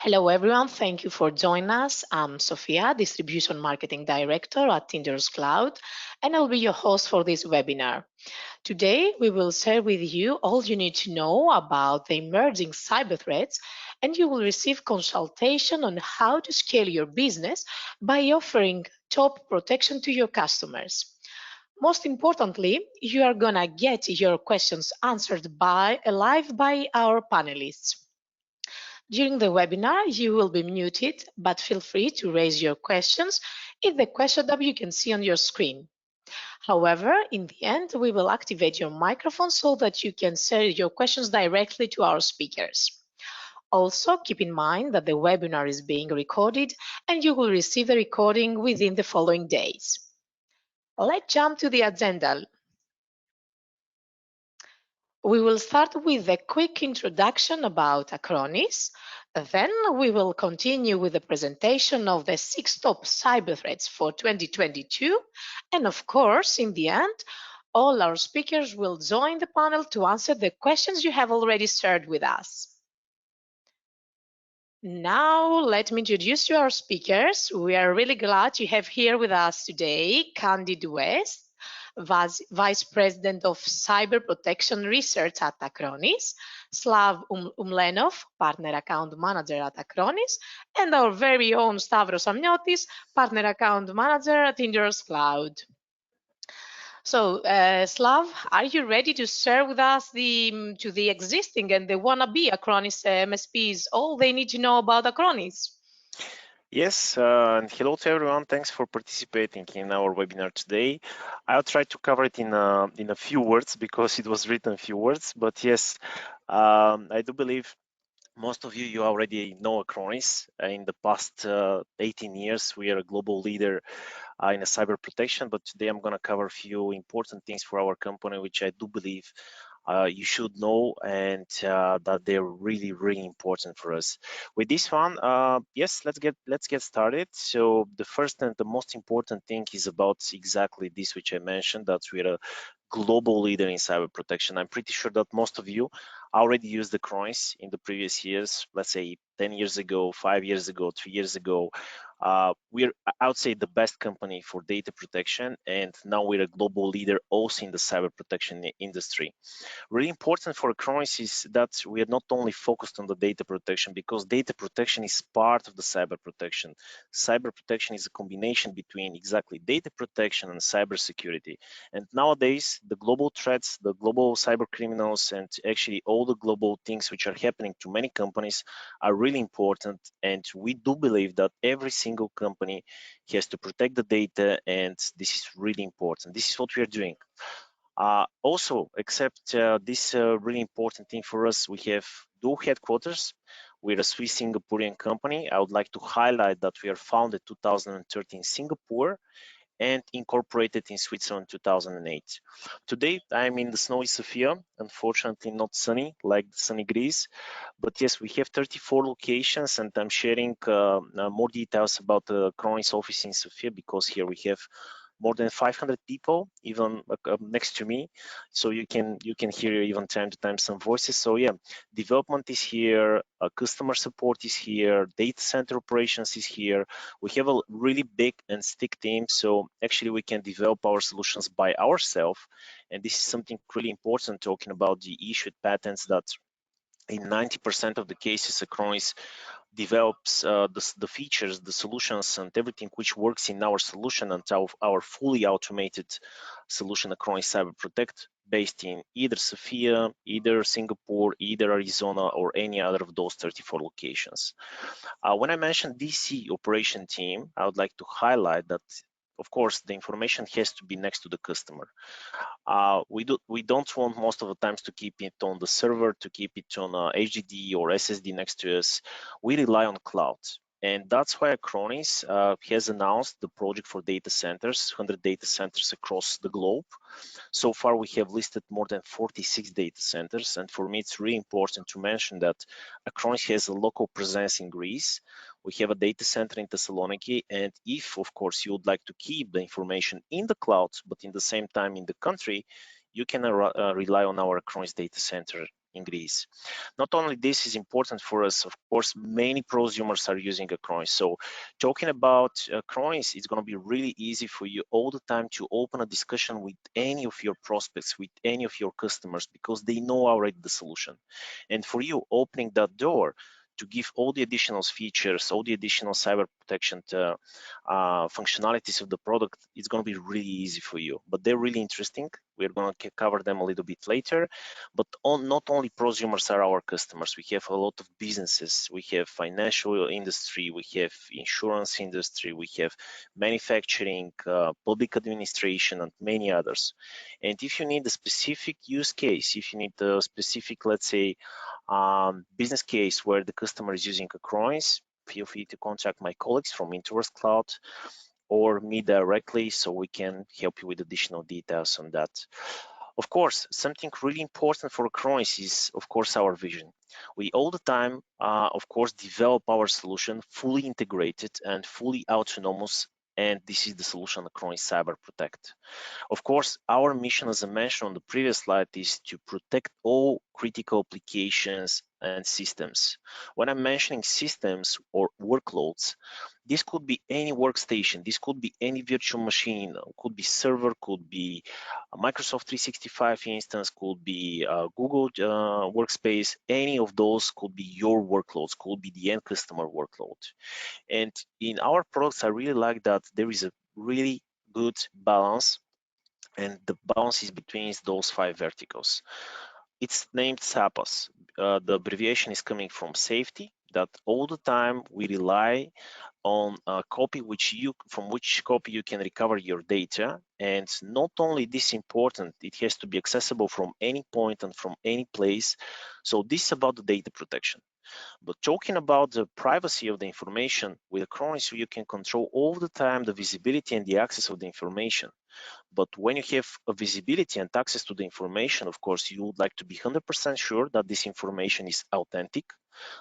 Hello everyone, thank you for joining us. I'm Sofia, Distribution Marketing Director at interworks.cloud, and I'll be your host for this webinar. Today, we will share with you all you need to know about the emerging cyber threats, and you will receive consultation on how to scale your business by offering top protection to your customers. Most importantly, you are gonna get your questions answered live by our panelists. During the webinar, you will be muted, but feel free to raise your questions in the question tab you can see on your screen. However, in the end, we will activate your microphone so that you can share your questions directly to our speakers. Also, keep in mind that the webinar is being recorded and you will receive the recording within the following days. Let's jump to the agenda. We will start with a quick introduction about Acronis. Then we will continue with the presentation of the 6 top cyber threats for 2022. And of course, in the end, all our speakers will join the panel to answer the questions you have already shared with us. Now, let me introduce you our speakers. We are really glad to have here with us today Candid West, Vice President of Cyber Protection Research at Acronis, Slav Umlenov, Partner Account Manager at Acronis, and our very own Stavros Amniotis, Partner Account Manager at interworks.cloud. So, Slav, are you ready to share with us to the existing and the wannabe Acronis MSPs all they need to know about Acronis? Yes, and hello to everyone. Thanks for participating in our webinar today. I'll try to cover it in a few words because it was written few words. But yes, I do believe most of you already know Acronis. In the past 18 years, we are a global leader in a cyber protection. But today I'm going to cover a few important things for our company, which I do believe you should know, and that they're really important for us. With this one, yes, let's get started. So the first and the most important thing is about exactly this, which I mentioned, that we're a global leader in cyber protection. I'm pretty sure that most of you already used the Acronis in the previous years, let's say 10 years ago, 5 years ago, 3 years ago. We're, I would say, the best company for data protection, and now we're a global leader also in the cyber protection industry. Really important for Acronis is that we are not only focused on the data protection, because data protection is part of the cyber protection. Cyber protection is a combination between exactly data protection and cyber security. And nowadays, the global threats, the global cyber criminals, and actually all the global things which are happening to many companies are really important. And we do believe that every single company has to protect the data, and this is really important. This is what we are doing. Also, except this really important thing for us, we have dual headquarters. We're a Swiss Singaporean company. I would like to highlight that we are founded 2013 in Singapore and incorporated in Switzerland 2008. Today, I'm in the snowy Sofia, unfortunately not sunny like sunny Greece, but yes, we have 34 locations, and I'm sharing more details about the Acronis office in Sofia, because here we have more than 500 people, even next to me, so you can hear even time to time some voices. So yeah, development is here, customer support is here, data center operations is here. We have a really big and stick team, so actually we can develop our solutions by ourselves, and this is something really important, talking about the issued patents, that in 90% of the cases Acronis develops the features, the solutions, and everything which works in our solution, and our fully automated solution, Acronis Cyber Protect, based in either Sofia, either Singapore, either Arizona, or any other of those 34 locations. When I mentioned DC operation team, I would like to highlight that, of course, the information has to be next to the customer. We don't want most of the times to keep it on the server, to keep it on HDD or SSD next to us. We rely on cloud. And that's why Acronis has announced the project for data centers, 100 data centers across the globe. So far, we have listed more than 46 data centers. And for me, it's really important to mention that Acronis has a local presence in Greece. We have a data center in Thessaloniki. And if, of course, you would like to keep the information in the cloud, but in the same time in the country, you can rely on our Acronis data center in Greece. Not only this is important for us, of course, many prosumers are using Acronis. So talking about Acronis, it's going to be really easy for you all the time to open a discussion with any of your prospects, with any of your customers, because they know already the solution. And for you, opening that door to give all the additional features, all the additional cyber protection functionalities of the product, it's going to be really easy for you. But they're really interesting. We're going to cover them a little bit later. But not only prosumers are our customers. We have a lot of businesses. We have financial industry. We have insurance industry. We have manufacturing, public administration, and many others. And if you need a specific use case, if you need a specific, let's say, business case where the customer is using Acronis, feel free to contact my colleagues from interworks.cloud or me directly so we can help you with additional details on that. Of course, something really important for Acronis is, of course, our vision. We all the time, of course, develop our solution fully integrated and fully autonomous, and this is the solution Acronis Cyber Protect. Of course, our mission, as I mentioned on the previous slide, is to protect all critical applications and systems. When I'm mentioning systems or workloads, this could be any workstation, this could be any virtual machine, could be server, could be a Microsoft 365 instance, could be Google Workspace, any of those could be your workloads, could be the end customer workload. And in our products, I really like that there is a really good balance, and the balance is between those 5 verticals. It's named SAPAS. The abbreviation is coming from safety, that all the time we rely on a copy from which copy you can recover your data. And not only this important, it has to be accessible from any point and from any place. So this is about the data protection. But talking about the privacy of the information, with Acronis, you can control all the time the visibility and the access of the information. But when you have a visibility and access to the information, of course, you would like to be 100% sure that this information is authentic,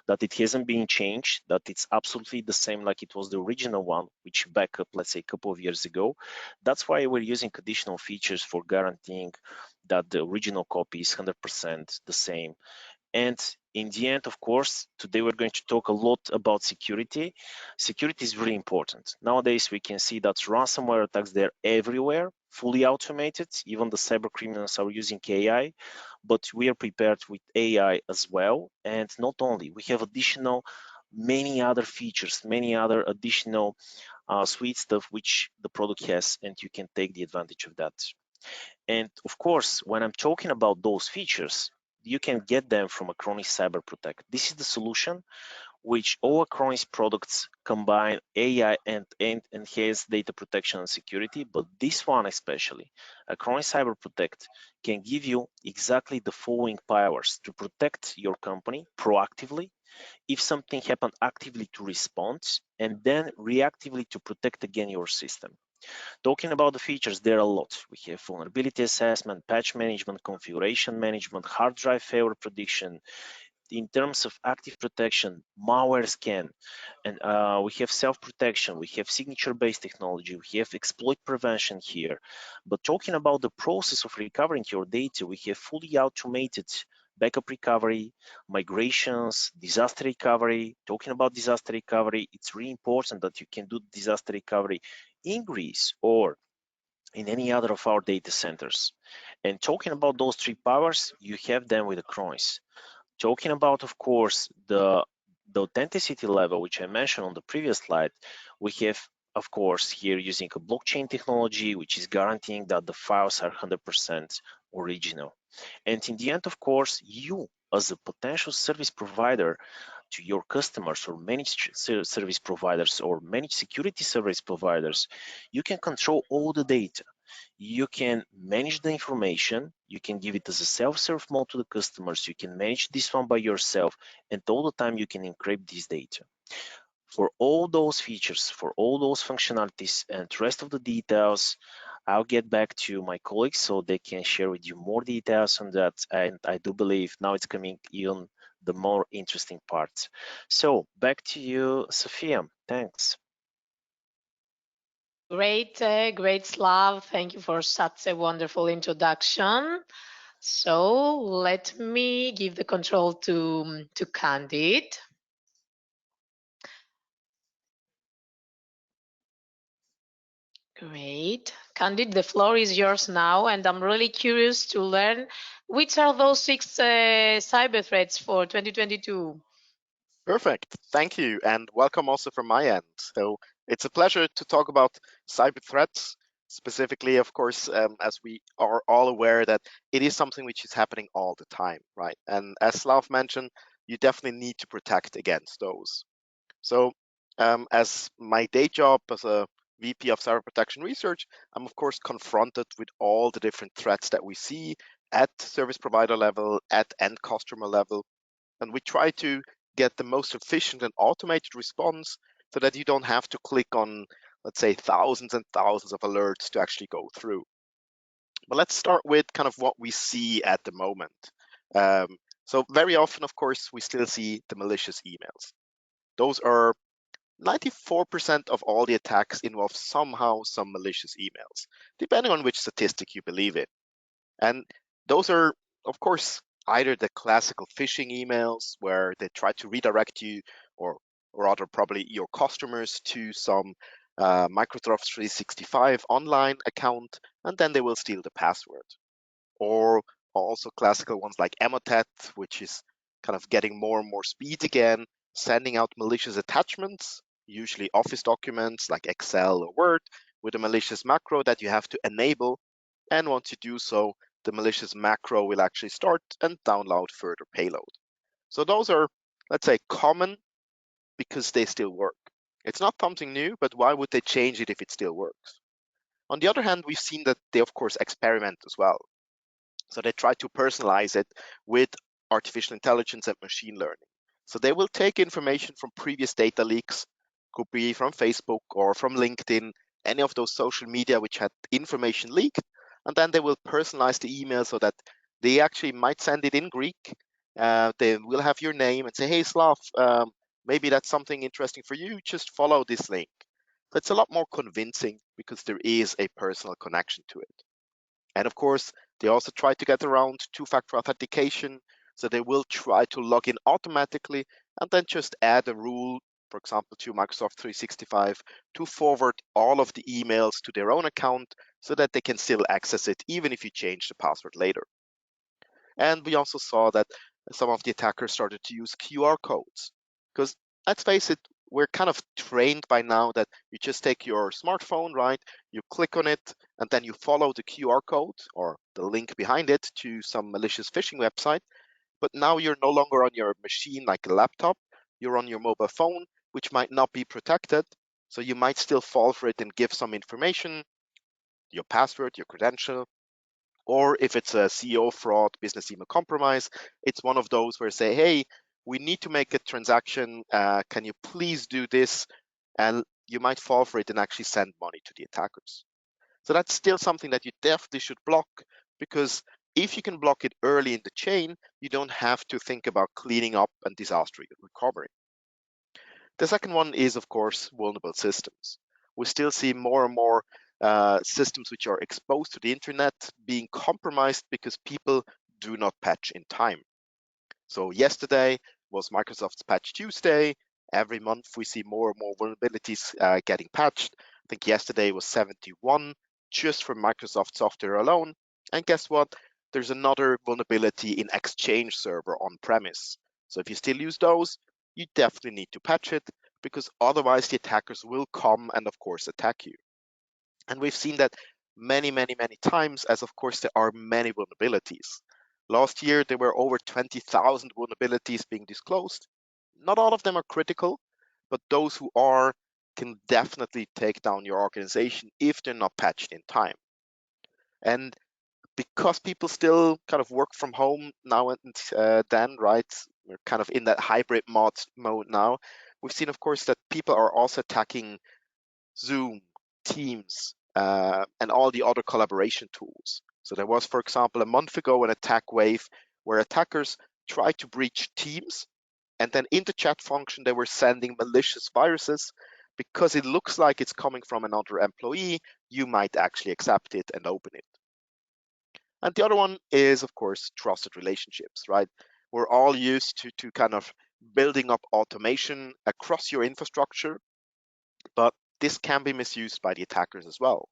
that it hasn't been changed, that it's absolutely the same like it was the original one, which back up, let's say, a couple of years ago. That's why we're using additional features for guaranteeing that the original copy is 100% the same. And in the end, of course, today we're going to talk a lot about security. Security is really important. Nowadays, we can see that ransomware attacks, they're everywhere, fully automated. Even the cyber criminals are using AI, but we are prepared with AI as well. And not only, we have additional many other features, many other additional sweet stuff which the product has, and you can take the advantage of that. And of course, when I'm talking about those features, you can get them from Acronis Cyber Protect. This is the solution which all Acronis products combine AI and enhance data protection and security, but this one especially, Acronis Cyber Protect, can give you exactly the following powers to protect your company proactively, if something happened, actively to respond, and then reactively to protect again your system. Talking about the features, there are a lot. We have vulnerability assessment, patch management, configuration management, hard drive failure prediction. In terms of active protection, malware scan, and we have self-protection, we have signature-based technology, we have exploit prevention here. But talking about the process of recovering your data, we have fully automated backup recovery, migrations, disaster recovery. Talking about disaster recovery, it's really important that you can do disaster recovery in Greece or in any other of our data centers. And talking about those 3 powers, you have them with Acronis. Talking about, of course, the authenticity level, which I mentioned on the previous slide, we have, of course, here using a blockchain technology, which is guaranteeing that the files are 100% original. And in the end, of course, you as a potential service provider to your customers or managed service providers or managed security service providers, you can control all the data. You can manage the information, you can give it as a self-serve mode to the customers, you can manage this one by yourself, and all the time you can encrypt this data. For all those features, for all those functionalities and the rest of the details, I'll get back to my colleagues so they can share with you more details on that. And I do believe now it's coming even the more interesting part. So back to you, Sophia. Thanks. Great, great, Slav. Thank you for such a wonderful introduction. So let me give the control to Candid. Great. Candid, the floor is yours now, and I'm really curious to learn which are those six cyber threats for 2022. Perfect. Thank you, and welcome also from my end. So it's a pleasure to talk about cyber threats, specifically, of course, as we are all aware that it is something which is happening all the time, right? And as Slav mentioned, you definitely need to protect against those. So, as my day job as a VP of Cyber Protection Research, I'm of course confronted with all the different threats that we see at service provider level, at end customer level, and we try to get the most efficient and automated response so that you don't have to click on, let's say, thousands and thousands of alerts to actually go through. But let's start with kind of what we see at the moment. So very often, of course, we still see the malicious emails. Those are 94% of all the attacks involve somehow some malicious emails, depending on which statistic you believe in. And those are, of course, either the classical phishing emails where they try to redirect you, or rather probably your customers, to some Microsoft 365 online account, and then they will steal the password. Or also classical ones like Emotet, which is kind of getting more and more speed again, sending out malicious attachments, usually Office documents like Excel or Word, with a malicious macro that you have to enable. And once you do so, the malicious macro will actually start and download further payload. So those are, let's say, common because they still work. It's not something new, but why would they change it if it still works? On the other hand, we've seen that they, of course, experiment as well. So they try to personalize it with artificial intelligence and machine learning. So they will take information from previous data leaks, could be from Facebook or from LinkedIn, any of those social media which had information leaked, and then they will personalize the email so that they actually might send it in Greek. They will have your name and say, hey, Slav, maybe that's something interesting for you. Just follow this link. That's a lot more convincing because there is a personal connection to it. And of course, they also try to get around two-factor authentication. So they will try to log in automatically and then just add a rule, for example, to Microsoft 365 to forward all of the emails to their own account so that they can still access it even if you change the password later. And we also saw that some of the attackers started to use QR codes because let's face it, we're kind of trained by now that you just take your smartphone, right? You click on it and then you follow the QR code or the link behind it to some malicious phishing website. But now you're no longer on your machine like a laptop, you're on your mobile phone, which might not be protected. So you might still fall for it and give some information, your password, your credential, or if it's a CEO fraud, business email compromise, it's one of those where say, hey, we need to make a transaction. Can you please do this? And you might fall for it and actually send money to the attackers. So that's still something that you definitely should block, because if you can block it early in the chain, you don't have to think about cleaning up and disaster recovery. The second one is, of course, vulnerable systems. We still see more and more systems which are exposed to the internet being compromised because people do not patch in time. So yesterday was Microsoft's Patch Tuesday. Every month we see more and more vulnerabilities getting patched. I think yesterday was 71 just for Microsoft software alone. And guess what? There's another vulnerability in Exchange Server on premise. So if you still use those, you definitely need to patch it because otherwise the attackers will come and of course attack you. And we've seen that many, many, many times, as of course there are many vulnerabilities. Last year, there were over 20,000 vulnerabilities being disclosed. Not all of them are critical, but those who are can definitely take down your organization if they're not patched in time. And because people still kind of work from home now and then, right? We're kind of in that hybrid mode now. We've seen, of course, that people are also attacking Zoom, Teams, and all the other collaboration tools. So there was, for example, a month ago an attack wave where attackers tried to breach Teams, and then in the chat function they were sending malicious viruses. Because it looks like it's coming from another employee, you might actually accept it and open it. And the other one is, of course, trusted relationships, right? We're all used to kind of building up automation across your infrastructure, but this can be misused by the attackers as well.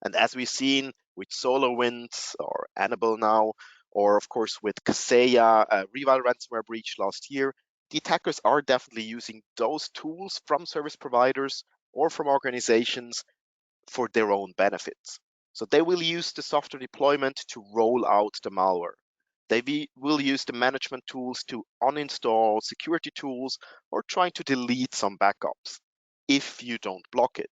And as we've seen with SolarWinds or Annabelle now, or of course with Kaseya, a Reval ransomware breach last year, the attackers are definitely using those tools from service providers or from organizations for their own benefits. So they will use the software deployment to roll out the malware. They will use the management tools to uninstall security tools or try to delete some backups if you don't block it.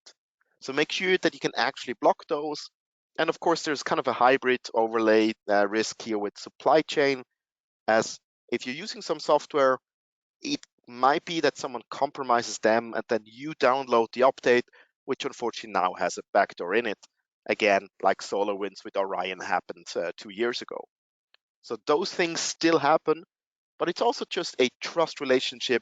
So make sure that you can actually block those. And of course, there's kind of a hybrid overlay risk here with supply chain, as if you're using some software, it might be that someone compromises them and then you download the update, which unfortunately now has a backdoor in it. Again, like SolarWinds with Orion happened 2 years ago. So those things still happen, but it's also just a trust relationship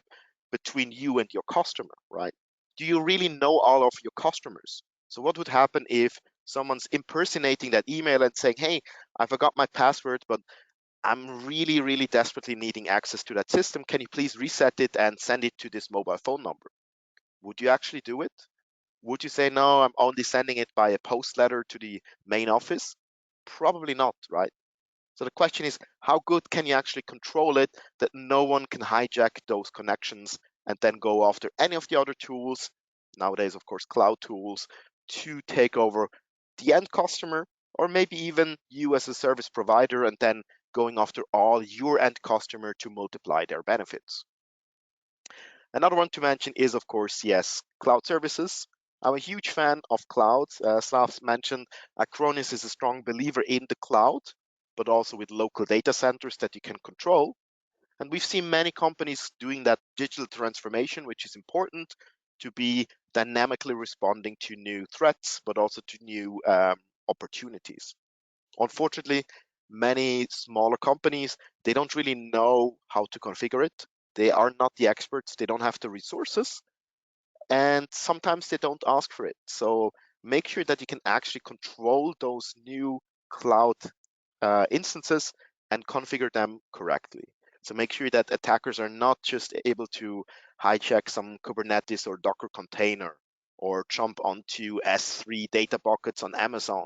between you and your customer, right? Do you really know all of your customers? So what would happen if someone's impersonating that email and saying, hey, I forgot my password, but I'm really, really desperately needing access to that system. Can you please reset it and send it to this mobile phone number? Would you actually do it? Would you say, no, I'm only sending it by a post letter to the main office? Probably not, right? So the question is, how good can you actually control it that no one can hijack those connections and then go after any of the other tools, nowadays, of course, cloud tools, to take over the end customer, or maybe even you as a service provider, and then going after all your end customer to multiply their benefits. Another one to mention is, of course, yes, cloud services. I'm a huge fan of cloud. Slav mentioned Acronis is a strong believer in the cloud, but also with local data centers that you can control. And we've seen many companies doing that digital transformation, which is important to be dynamically responding to new threats, but also to new opportunities. Unfortunately, many smaller companies, they don't really know how to configure it. They are not the experts. They don't have the resources, and sometimes they don't ask for it. So make sure that you can actually control those new cloud instances and configure them correctly. So make sure that attackers are not just able to hijack some Kubernetes or Docker container or jump onto S3 data buckets on Amazon,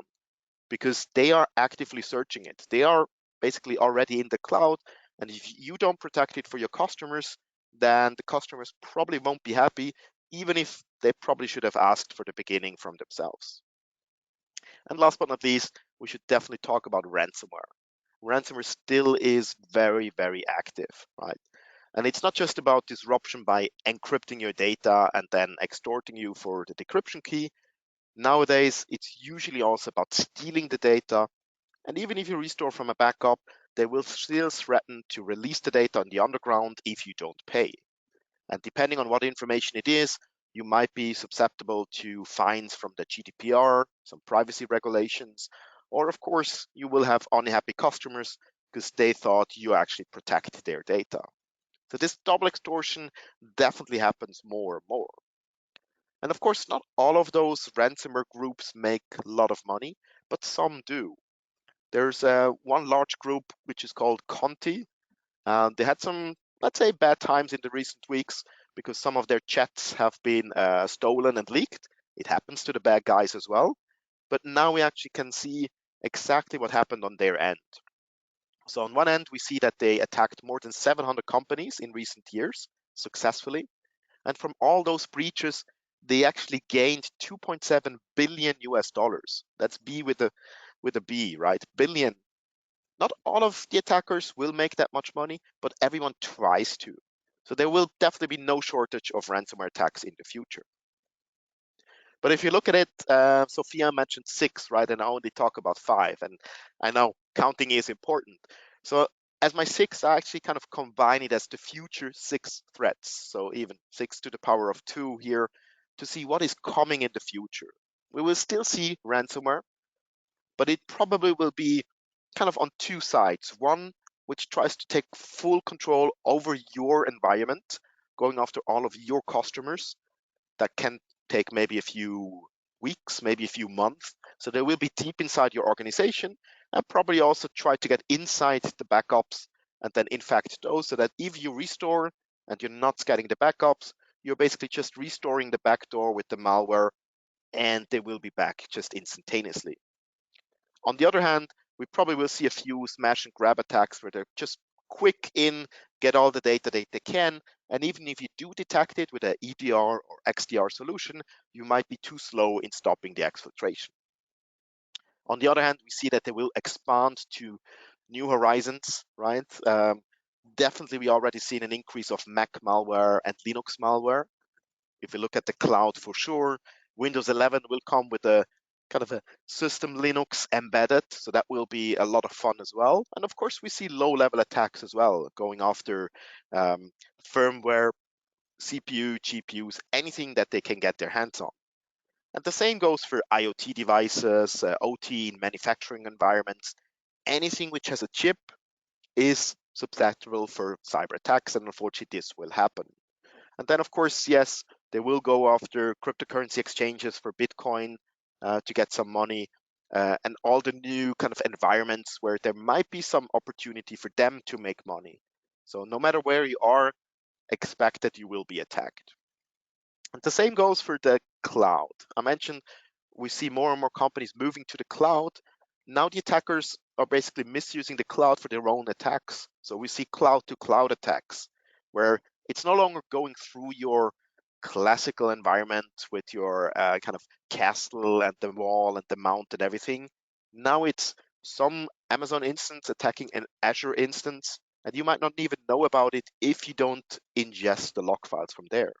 because they are actively searching it. They are basically already in the cloud. And if you don't protect it for your customers, then the customers probably won't be happy, even if they probably should have asked for the beginning from themselves. And last but not least, we should definitely talk about ransomware. Ransomware still is very, very active, right? And it's not just about disruption by encrypting your data and then extorting you for the decryption key. Nowadays, it's usually also about stealing the data. And even if you restore from a backup, they will still threaten to release the data on the underground if you don't pay. And depending on what information it is, you might be susceptible to fines from the GDPR, some privacy regulations, or of course, you will have unhappy customers because they thought you actually protect their data. So this double extortion definitely happens more and more. And of course, not all of those ransomware groups make a lot of money, but some do. There's one large group which is called Conti. They had some, let's say, bad times in the recent weeks because some of their chats have been stolen and leaked. It happens to the bad guys as well. But now we actually can see exactly what happened on their end. So on one end, we see that they attacked more than 700 companies in recent years successfully. And from all those breaches, they actually gained 2.7 billion US dollars. That's B with a B, right? Billion. Not all of the attackers will make that much money, but everyone tries to. So there will definitely be no shortage of ransomware attacks in the future. But if you look at it, Sophia mentioned 6, right? And I only talk about 5. And I know counting is important. So as my 6, I actually kind of combine it as the future 6 threats. So even 6 to the power of 2 here to see what is coming in the future. We will still see ransomware, but it probably will be kind of on 2 sides. One, which tries to take full control over your environment, going after all of your customers. That can take maybe a few weeks, maybe a few months. So they will be deep inside your organization. and probably also try to get inside the backups and then infect those, so that if you restore and you're not getting the backups, you're basically just restoring the backdoor with the malware, and they will be back just instantaneously. On the other hand, we probably will see a few smash and grab attacks where they're just quick in, get all the data they can, and even if you do detect it with an EDR or XDR solution, you might be too slow in stopping the exfiltration. On the other hand, we see that they will expand to new horizons, right? Definitely, we already seen an increase of Mac malware and Linux malware. If you look at the cloud, for sure, Windows 11 will come with a kind of a system Linux embedded, so that will be a lot of fun as well. And of course, we see low-level attacks as well, going after firmware, CPU, GPUs, anything that they can get their hands on. And the same goes for IoT devices, OT in manufacturing environments. Anything which has a chip is susceptible for cyber attacks, and unfortunately, this will happen. And then, of course, yes, they will go after cryptocurrency exchanges for Bitcoin to get some money, and all the new kind of environments where there might be some opportunity for them to make money. So no matter where you are, expect that you will be attacked. And the same goes for the cloud. I mentioned we see more and more companies moving to the cloud. Now the attackers are basically misusing the cloud for their own attacks. So we see cloud to cloud attacks, where it's no longer going through your classical environment with your kind of castle and the wall and the mount and everything. Now it's some Amazon instance attacking an Azure instance, and you might not even know about it if you don't ingest the log files from there.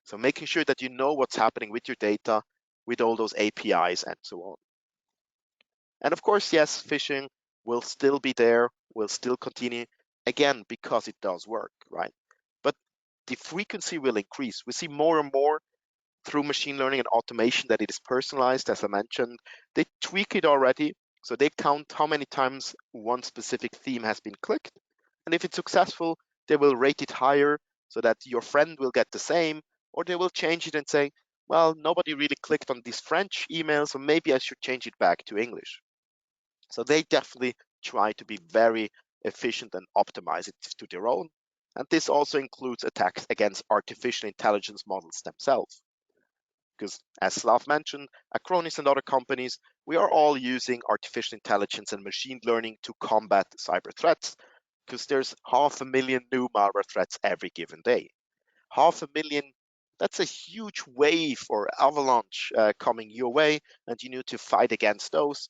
So making sure that you know what's happening with your data, with all those APIs and so on. And of course, yes, phishing will still be there, will still continue, again, because it does work, right? But the frequency will increase. We see more and more through machine learning and automation that it is personalized, as I mentioned. They tweak it already, so they count how many times one specific theme has been clicked. And if it's successful, they will rate it higher so that your friend will get the same, or they will change it and say, well, nobody really clicked on this French email, so maybe I should change it back to English. So they definitely try to be very efficient and optimize it to their own. And this also includes attacks against artificial intelligence models themselves. Because as Slav mentioned, Acronis and other companies, we are all using artificial intelligence and machine learning to combat cyber threats, because there's 500,000 new malware threats every given day. 500,000, that's a huge wave or avalanche coming your way, and you need to fight against those.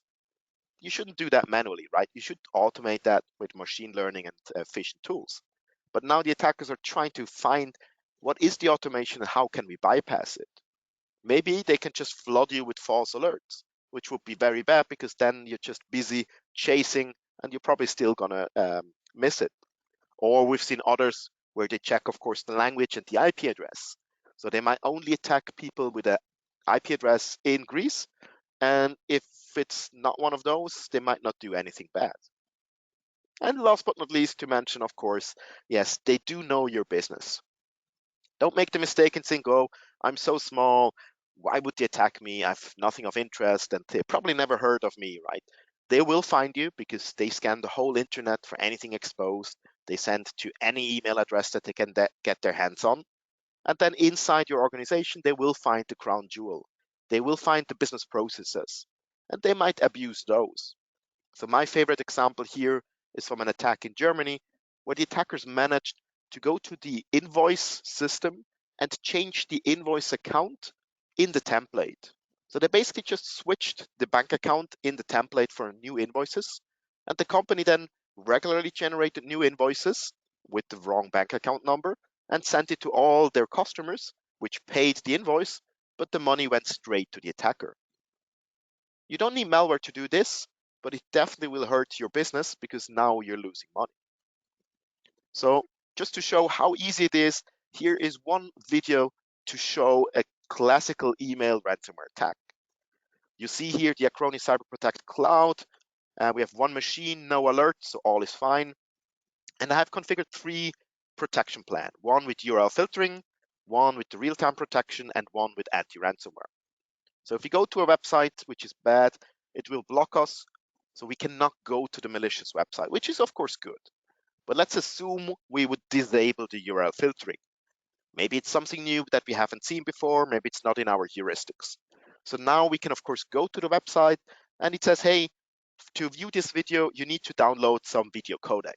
You shouldn't do that manually, right? You should automate that with machine learning and efficient tools. But now the attackers are trying to find what is the automation and how can we bypass it. Maybe they can just flood you with false alerts, which would be very bad, because then you're just busy chasing and you're probably still gonna miss it. Or we've seen others where they check, of course, the language and the IP address. So they might only attack people with an IP address in Greece, and if it's not one of those, they might not do anything bad. And last but not least, to mention, of course, yes, they do know your business. Don't make the mistake and think, oh, I'm so small, why would they attack me? I've nothing of interest, and they probably never heard of me, right? They will find you because they scan the whole internet for anything exposed. They send to any email address that they can get their hands on. And then inside your organization, they will find the crown jewel. They will find the business processes, and they might abuse those. So my favorite example here is from an attack in Germany, where the attackers managed to go to the invoice system and change the invoice account in the template. So they basically just switched the bank account in the template for new invoices, and the company then regularly generated new invoices with the wrong bank account number and sent it to all their customers, which paid the invoice, but the money went straight to the attacker. You don't need malware to do this, but it definitely will hurt your business because now you're losing money. So just to show how easy it is, here is one video to show a classical email ransomware attack. You see here the Acronis Cyber Protect Cloud. We have one machine, no alert, so all is fine. And I have configured 3 protection plans, one with URL filtering, one with the real-time protection, and one with anti-ransomware. So if you go to a website which is bad, it will block us So we cannot go to the malicious website, which is of course good. But let's assume we would disable the URL filtering. Maybe it's something new that we haven't seen before. Maybe it's not in our heuristics. So now we can, of course, go to the website and it says, hey, to view this video, you need to download some video codec.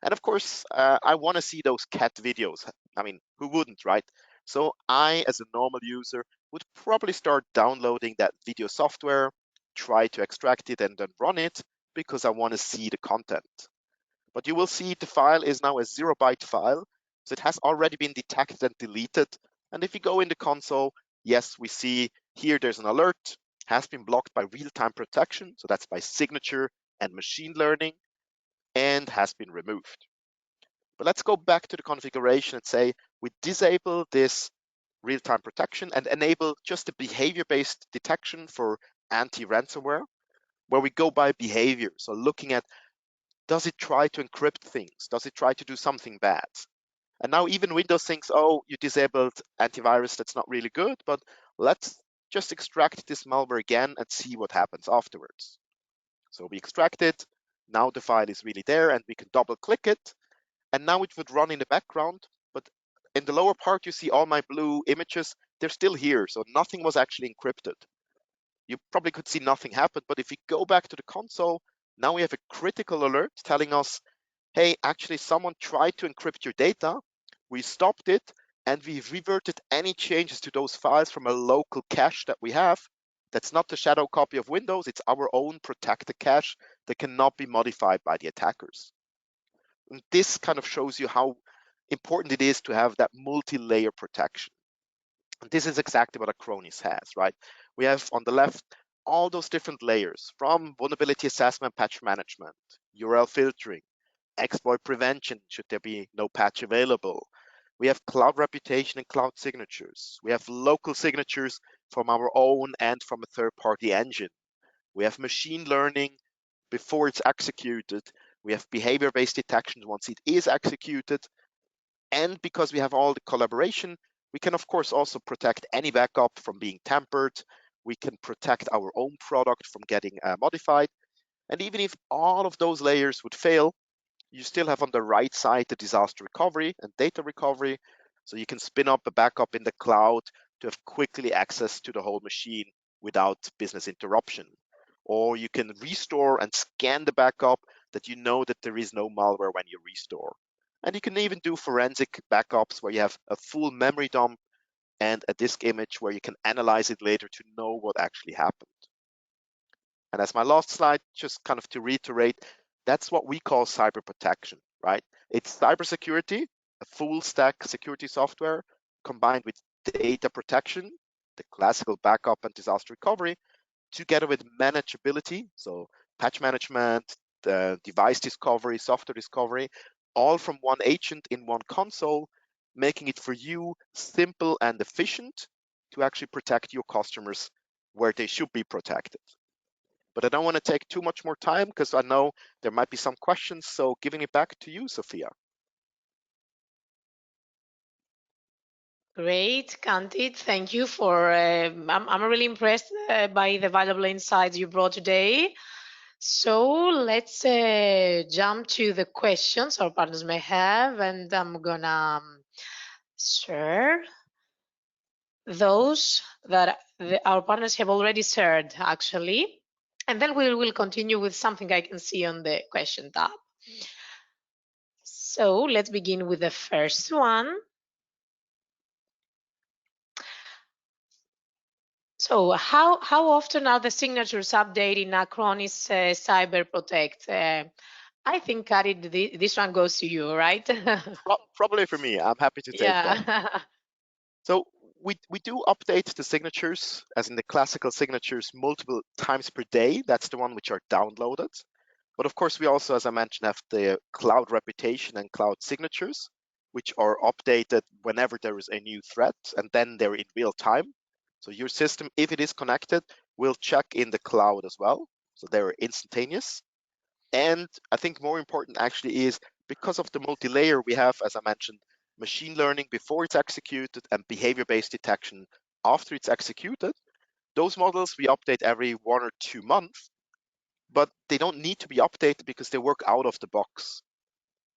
And of course, I want to see those cat videos. I mean, who wouldn't, right? So I, as a normal user, would probably start downloading that video software, try to extract it and then run it because I want to see the content. But you will see the file is now a 0-byte file, so it has already been detected and deleted. And if you go in the console, yes, we see here there's an alert, has been blocked by real-time protection, so that's by signature and machine learning, and has been removed. But let's go back to the configuration and say we disable this real-time protection and enable just a behavior-based detection for anti-ransomware, where we go by behavior. So looking at, does it try to encrypt things? Does it try to do something bad? And now even Windows thinks, oh, you disabled antivirus, that's not really good, but let's just extract this malware again and see what happens afterwards. So we extract it, now the file is really there and we can double click it, and now it would run in the background, but in the lower part you see all my blue images, they're still here, so nothing was actually encrypted. You probably could see nothing happen, but if we go back to the console, now we have a critical alert telling us, hey, actually someone tried to encrypt your data, we stopped it, and we reverted any changes to those files from a local cache that we have. That's not the shadow copy of Windows, it's our own protected cache that cannot be modified by the attackers. And this kind of shows you how important it is to have that multi-layer protection. And this is exactly what Acronis has, right? We have on the left all those different layers from vulnerability assessment, patch management, URL filtering, exploit prevention, should there be no patch available. We have cloud reputation and cloud signatures. We have local signatures from our own and from a third-party engine. We have machine learning before it's executed. We have behavior-based detection once it is executed. And because we have all the collaboration, we can of course also protect any backup from being tampered. We can protect our own product from getting modified. And even if all of those layers would fail, you still have on the right side the disaster recovery and data recovery. So you can spin up a backup in the cloud to have quickly access to the whole machine without business interruption. Or you can restore and scan the backup that you know that there is no malware when you restore. And you can even do forensic backups where you have a full memory dump and a disk image where you can analyze it later to know what actually happened. And as my last slide, just kind of to reiterate, that's what we call cyber protection, right? It's cybersecurity, a full stack security software combined with data protection, the classical backup and disaster recovery, together with manageability, so patch management, device discovery, software discovery, all from one agent in one console, making it for you simple and efficient to actually protect your customers where they should be protected. But I don't want to take too much more time because I know there might be some questions. So giving it back to you, Sophia. Great, Candid. Thank you for. I'm really impressed by the valuable insights you brought today. So let's jump to the questions our partners may have, and I'm gonna share those that our partners have already shared, actually. And then we will continue with something I can see on the question tab. So let's begin with the first one. So how often are the signatures updated in Acronis Cyber Protect? I think, Kari, this one goes to you, right? Probably for me. I'm happy to take that. Yeah. So we do update the signatures, as in the classical signatures, multiple times per day. That's the one which are downloaded. But of course, we also, as I mentioned, have the cloud reputation and cloud signatures, which are updated whenever there is a new threat, and then they're in real time. So your system, if it is connected, will check in the cloud as well. So they're instantaneous. And I think more important actually is because of the multi-layer we have, as I mentioned, machine learning before it's executed and behavior-based detection after it's executed. Those models we update every 1 or 2 months. but they don't need to be updated because they work out of the box.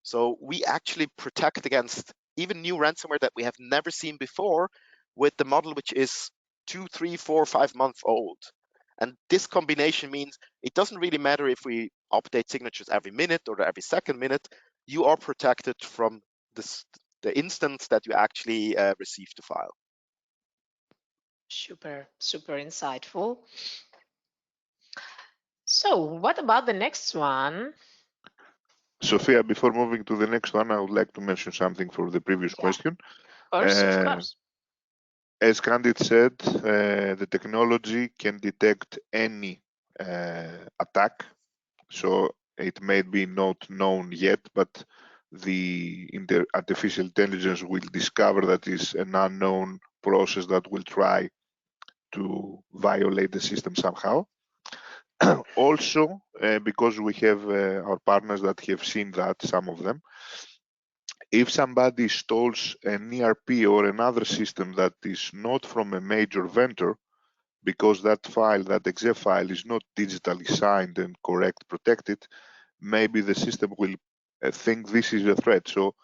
So we actually protect against even new ransomware that we have never seen before with the model which is 2, 3, 4, 5 months old. And this combination means it doesn't really matter if we update signatures every minute or every second minute. You are protected from the instance that you actually received the file. Super, super insightful. So what about the next one? Sophia, before moving to the next one, I would like to mention something for the previous question. Of course. As Candid said, the technology can detect any attack. So it may be not known yet, but the artificial intelligence will discover that is an unknown process that will try to violate the system somehow. Also, because we have our partners that have seen that, some of them, if somebody installs an ERP or another system that is not from a major vendor, because that file, that exe file, is not digitally signed and correct protected, maybe the system will think this is a threat. So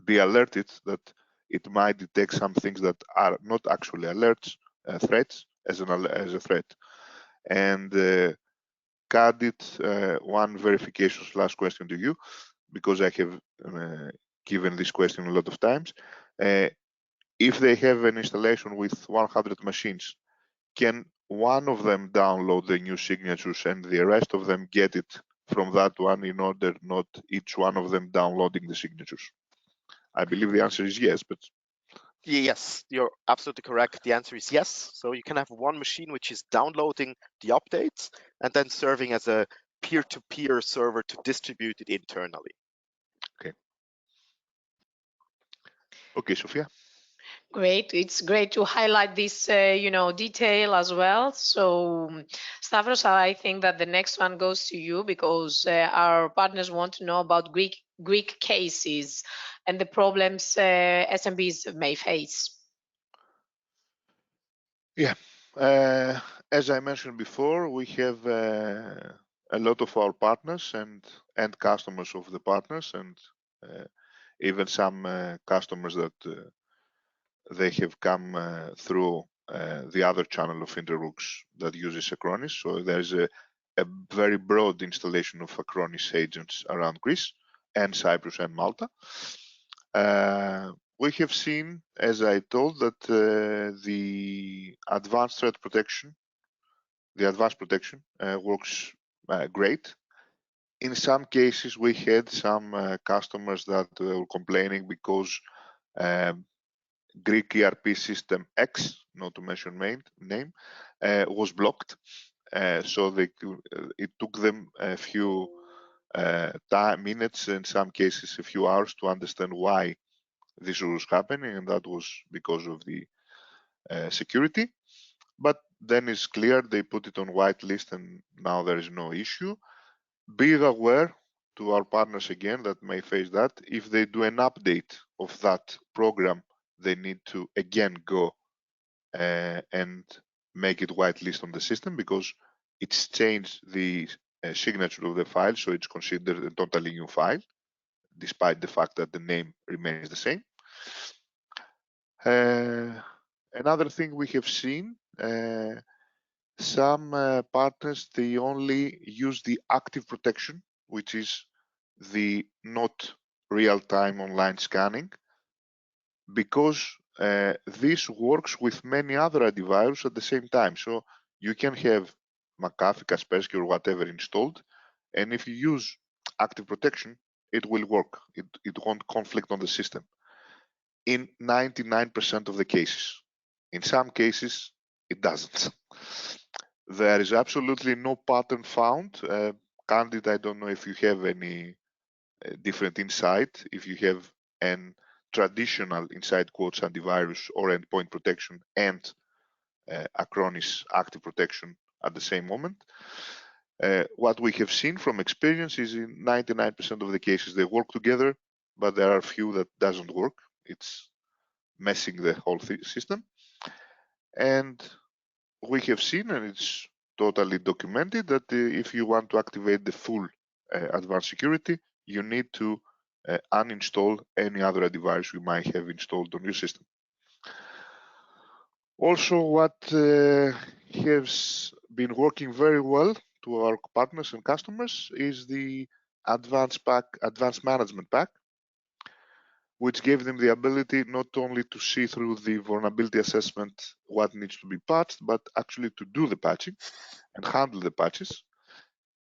be alerted that it might detect some things that are not actually alerts, threats, as a threat. And Candid, one verification / question to you, because I have given this question a lot of times. If they have an installation with 100 machines, can one of them download the new signatures and the rest of them get it from that one, in order not each one of them downloading the signatures? I believe the answer is yes, but Yes, you're absolutely correct. The answer is yes. So you can have one machine which is downloading the updates and then serving as a peer-to-peer server to distribute it internally. Okay, Sophia. Great. It's great to highlight this, detail as well. So, Stavros, I think that the next one goes to you, because our partners want to know about Greek cases and the problems SMBs may face. Yeah, as I mentioned before, we have a lot of our partners and customers of the partners, and even some customers that they have come through the other channel of interworks that uses Acronis. So there's a very broad installation of Acronis agents around Greece and Cyprus and Malta. We have seen, as I told, that the advanced threat protection, the advanced protection works great. In some cases, we had some customers that were complaining because Greek ERP system X, not to mention name, was blocked. So it took them a few minutes, in some cases a few hours, to understand why this was happening, and that was because of the security. But then it's clear, they put it on whitelist, and now there is no issue. Be aware to our partners again that may face that, if they do an update of that program, they need to again go and make it whitelist on the system, because it's changed the signature of the file, so it's considered a totally new file, despite the fact that the name remains the same. Another thing we have seen, some partners, they only use the active protection, which is the not real-time online scanning, because this works with many other antivirus at the same time. So you can have McAfee, Kaspersky, or whatever installed, and if you use active protection, it will work. It won't conflict on the system in 99% of the cases. In some cases, it doesn't. There is absolutely no pattern found. Candid, I don't know if you have any different insight, if you have an traditional, inside quotes, antivirus or endpoint protection and Acronis active protection at the same moment. What we have seen from experience is in 99% of the cases they work together, but there are a few that doesn't work. It's messing the whole system. And we have seen, and it's totally documented that if you want to activate the full advanced security, you need to uninstall any other device you might have installed on your system. Also, what has been working very well to our partners and customers is the advanced management pack, which gave them the ability not only to see through the vulnerability assessment what needs to be patched, but actually to do the patching and handle the patches.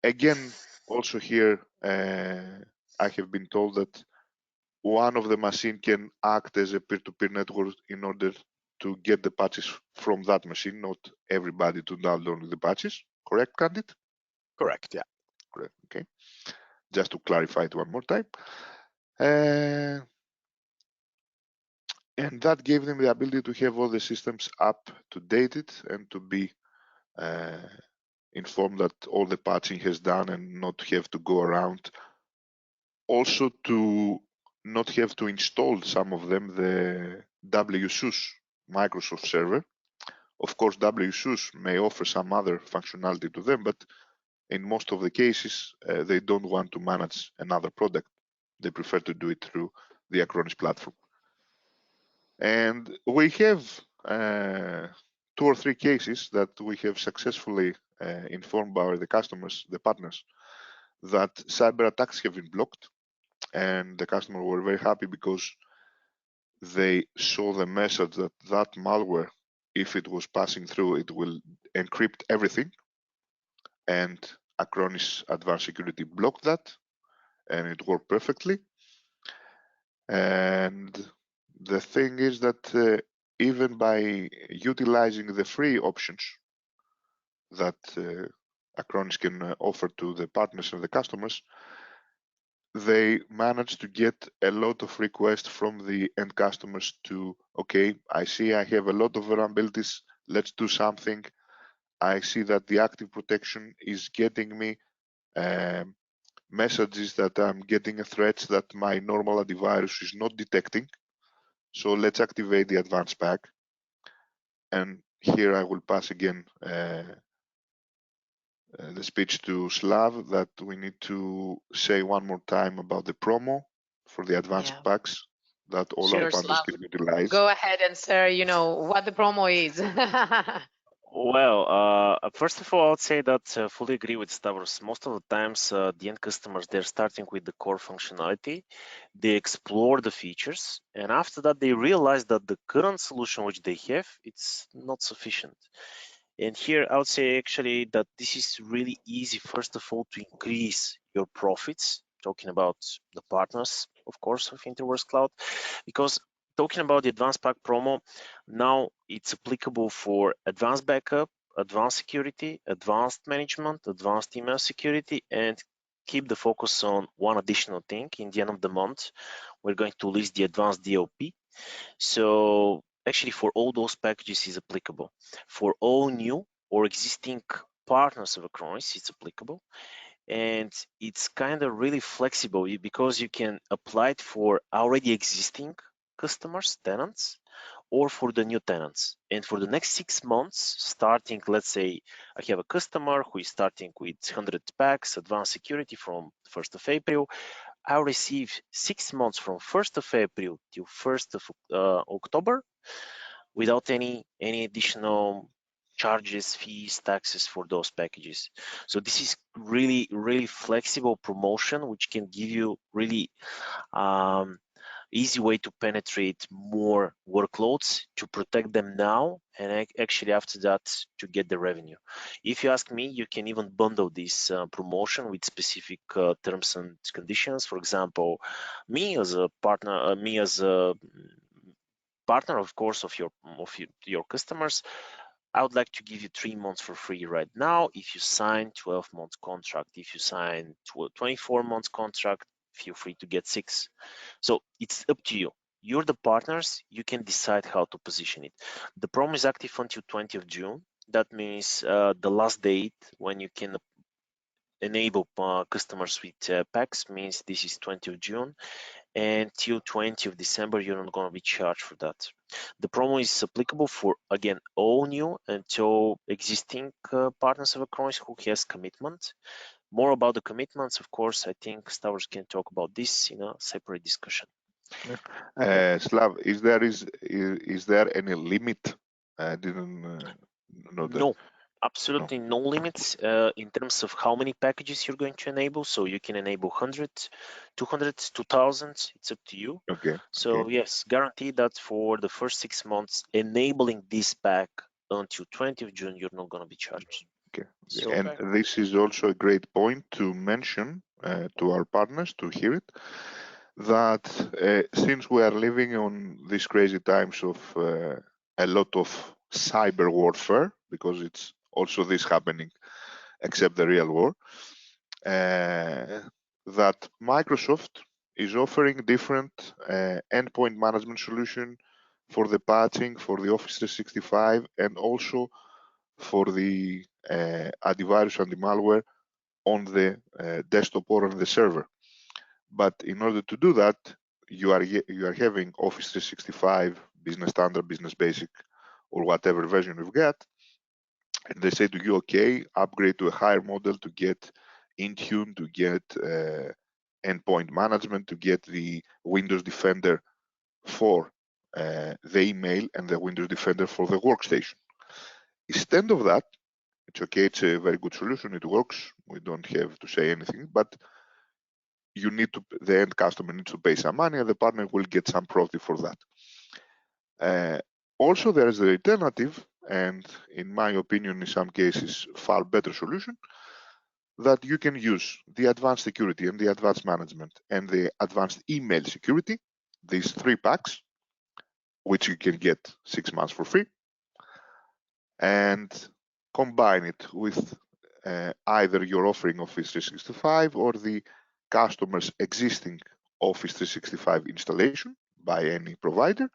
Again, also here, I have been told that one of the machine can act as a peer-to-peer network in order to get the patches from that machine, not everybody to download the patches. Correct, Candid? Correct, yeah. Correct, okay. Just to clarify it one more time. And that gave them the ability to have all the systems up to date and to be informed that all the patching has done and not have to go around. Also to not have to install some of them the WSUS Microsoft server. Of course, WSUS may offer some other functionality to them, but in most of the cases, they don't want to manage another product. They prefer to do it through the Acronis platform. And we have 2 or 3 cases that we have successfully informed by the customers, the partners, that cyber attacks have been blocked, and the customer were very happy because they saw the message that that malware, if it was passing through, it will encrypt everything, and Acronis Advanced Security blocked that, and it worked perfectly. And the thing is that even by utilizing the free options that Acronis can offer to the partners and the customers, they managed to get a lot of requests from the end customers to, okay, I see I have a lot of vulnerabilities, let's do something. I see that the active protection is getting me messages that I'm getting threats that my normal antivirus is not detecting. So let's activate the advanced pack. And here I will pass again the speech to Slav that we need to say one more time about the promo for the advanced packs that all our Sure, partners Slav. can utilize. Go ahead and say, what the promo is. Well, first of all, I would say that fully agree with Stavros. Most of the times, the end customers, they're starting with the core functionality. They explore the features, and after that, they realize that the current solution which they have, it's not sufficient. And here, I would say actually that this is really easy, first of all, to increase your profits, talking about the partners, of course, of interworks cloud, because talking about the advanced pack promo, now it's applicable for advanced backup, advanced security, advanced management, advanced email security, and keep the focus on one additional thing. In the end of the month, we're going to list the advanced DLP. So actually for all those packages is applicable. For all new or existing partners of Acronis, it's applicable. And it's kind of really flexible because you can apply it for already existing customers, tenants, or for the new tenants. And for the next 6 months, starting, let's say I have a customer who is starting with 100 packs, advanced security from 1st of April. I'll receive 6 months from 1st of April till 1st of October without any additional charges, fees, taxes for those packages. So this is really flexible promotion, which can give you really easy way to penetrate more workloads, to protect them now, and actually after that to get the revenue. If you ask me, you can even bundle this promotion with specific terms and conditions. For example, me as a partner, of course, of your customers, I would like to give you 3 months for free right now. If you sign 12 months contract, if you sign 24 months contract, feel free to get 6. So it's up to you. You're the partners, you can decide how to position it. The promo is active until 20th of June. That means the last date when you can enable customers with packs means this is 20th of June. until 20th of December, you're not going to be charged for that. The promo is applicable for, again, all new and to existing partners of Acronis who has commitment. More about the commitments, of course, I think Stavros can talk about this in a separate discussion. Slav, is there any limit? I didn't know that. No, absolutely no limits in terms of how many packages you're going to enable. So you can enable 100, 200, 2000. It's up to you. Okay. So Okay. yes, guarantee that for the first 6 months, enabling this pack until 20th of June, you're not going to be charged. Okay. So, And this is also a great point to mention to our partners to hear it, that since we are living on these crazy times of a lot of cyber warfare, because it's also this happening, except the real war, that Microsoft is offering different endpoint management solution for the patching, for the Office 365, and also for the antivirus and the malware on the desktop or on the server. But in order to do that, you are having Office 365, Business Standard, Business Basic, or whatever version you've got, and they say to you, okay, upgrade to a higher model to get Intune, to get endpoint management, to get the Windows Defender for the email and the Windows Defender for the workstation. Instead of that, it's okay, it's a very good solution, it works, we don't have to say anything, but you need to, the end customer needs to pay some money and the partner will get some profit for that. Also, there is the alternative, and in my opinion, in some cases, far better solution, that you can use the advanced security and the advanced management and the advanced email security, these 3 packs, which you can get 6 months for free, and combine it with either your offering Office 365 or the customer's existing Office 365 installation by any provider,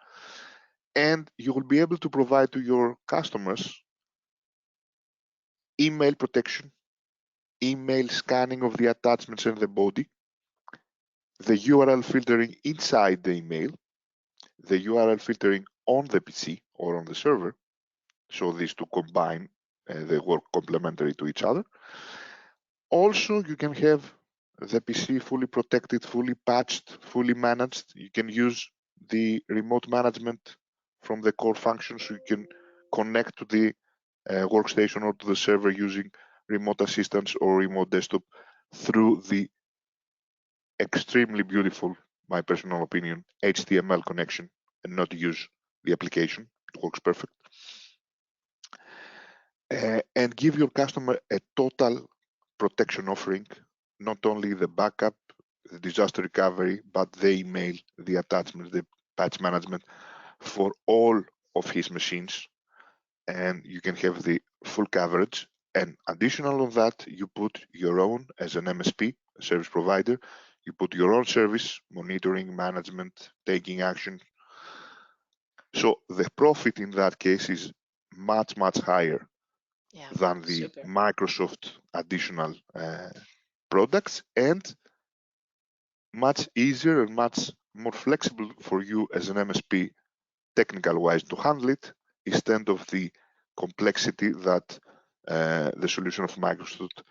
and you will be able to provide to your customers email protection, email scanning of the attachments and the body, the URL filtering inside the email, the URL filtering on the PC or on the server, so these two combine, they work complementary to each other. Also, you can have the PC fully protected, fully patched, fully managed. You can use the remote management from the core functions. So you can connect to the workstation or to the server using remote assistance or remote desktop through the extremely beautiful, my personal opinion, HTML connection, and not use the application. It works perfect. And give your customer a total protection offering, not only the backup, the disaster recovery, but the email, the attachments, the patch management for all of his machines. And you can have the full coverage. And additional on that, you put your own, as an MSP, a service provider, you put your own service, monitoring, management, taking action. So the profit in that case is much, much higher than the Microsoft additional products, and much easier and much more flexible for you as an MSP technical wise to handle it, instead of the complexity that the solution of Microsoft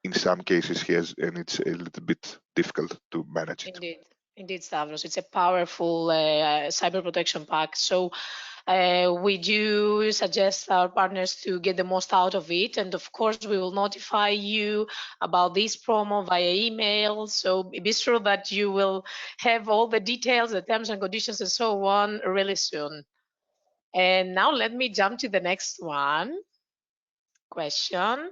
in some cases has, and it's a little bit difficult to manage it. Indeed, Stavros, it's a powerful cyber protection pack. So we do suggest our partners to get the most out of it. And of course, we will notify you about this promo via email. So be sure that you will have all the details, the terms and conditions and so on really soon. And now let me jump to the next question.